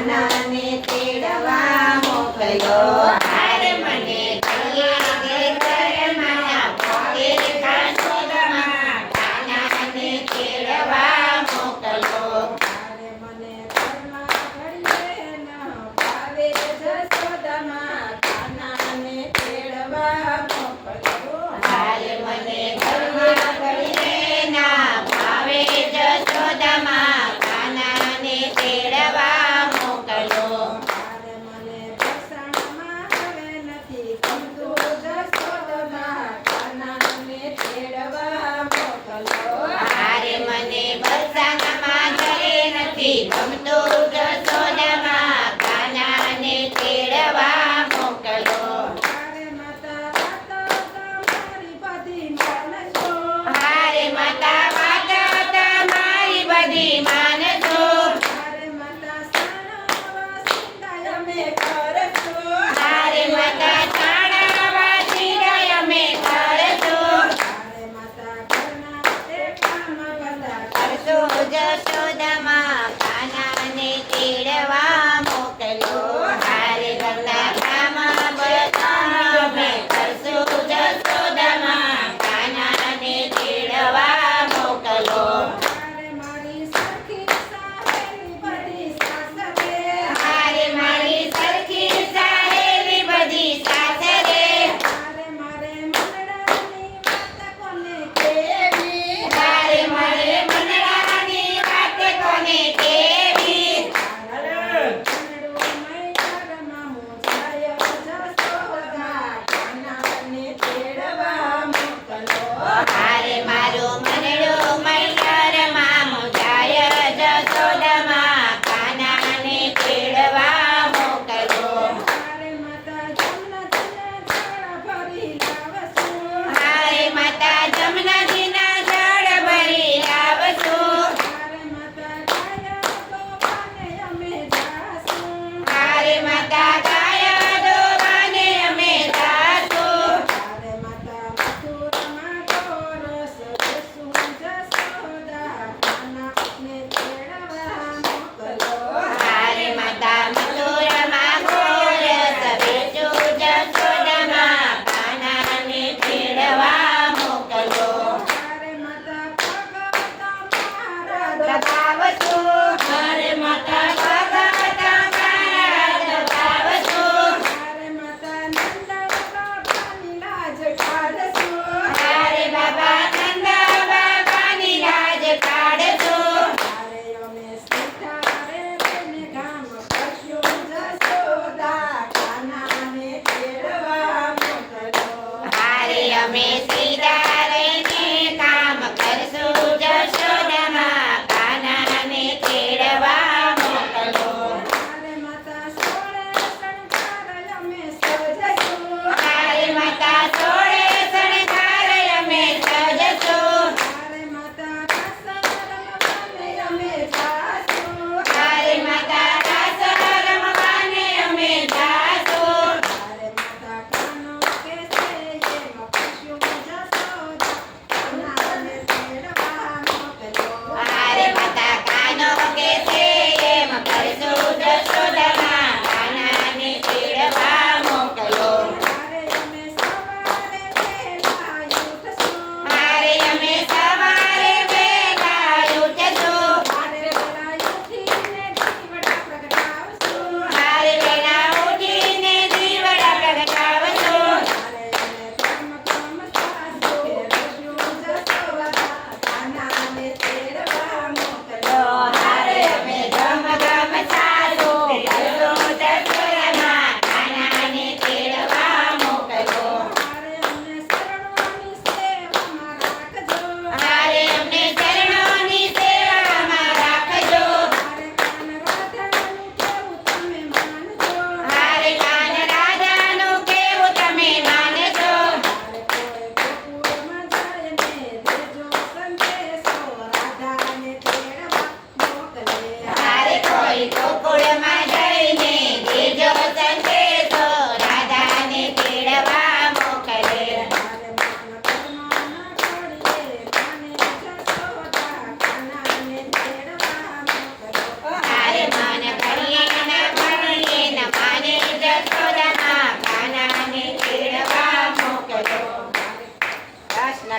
કાનાને તેડવા મોકલો. હારે મને કહીએ ઘરમાં ભાવે જશોદામાં કાનાને તેડવા મોકલો. હારે મને ઘરમાં ઘડીએ ન ભાવે જશોદામાં કાનાને તેડવા મોકલો. હારે મને ઘરમાં ઘડીએ ના ભાવે જશોદામાં કાનાને તેડવા મોકલો. હારે મને ભક્ષણમાં હવે નથી ગમતું જશોદામાં કાનાને તેડવા મોકલો. હારે મને બરસાનામાં ઘરે નથી ગમતું જશોદામાં કાનાને તેડવા મોકલો. હારે માતા વાતો તમારી બધી માનજો. હારે માતા વાત તમારી બધી માનજો. હારે માતા સાણવા સિંધાય અમે કરશું. હારે માતા તાણાવા સિરાય અમે કરશું. હારે માતા ઘરના એ કામ બધા કરશો જશોદામાં કાનાને તેડવા મોકલો. હારે ઘરના કામ બધા અમે કરશું જશોદામાં કાનાને તેડવા મોકલો. હારે મારી સખી સહેલી બધી સાસરે. હારે મારી સરખી સહેલી બધી સાસરે. હારે મારે મંડળાની વાત કોને કેવી. હારે મારે મનડાની વાત કોને કેવી. મંડળું મૈયારમાં હું જાય જશોદા કાનાને તેડવા મોકલો. હારે મારું મનડું મૈયરમાં મુજાય જશોદામાં કાનાને તેડવા મોકલો. હારે માતા જમનાજીને જળ ભરી લાવશું. હારે માતા જમનાજીના જળ ભરી લાવશું. હારે માતા ગાયા ગોપાને અમે જાશું. હારે માતા ગાયા દોવાને અમે જાશું. હારે માતા મથુરમાં ગોરસ લેશું જશોદા કાનાને તેડવા મોકલો. હારે માતા મથુરમાં ગોરસ વેચું જશોદામાં કાનાને તેડવા મોકલો. હારે માતા ભગત મારા દબાવશું. હારે માતા ભગત મારા દબાવશું. હારે માતા નંદ બાપાની લાજ કાઢશું. હારે બાબા નંદ બાબાની લાજ કાઢશું. હારે અમે સીધા રે બેને ગામ કરશું જશોદા કાનાને તેડવા મોકલો. હારે અમે સીધા રહીને કામ કરશું જશોદામાં કાનાને તેડવા મોકલો. હારે માતા સોળે શણગાર અમે સજશું. હારે માતા સોળે શણગાર અમે સજશું. હારે માતા રસ રમવાને અમે જાશું. હારે માતા રાસ રમવાને અમે જાશું. હારે માતા કાનો કેસે એમ કરશું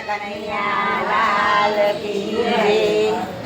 કનૈયા લાલ કી જય.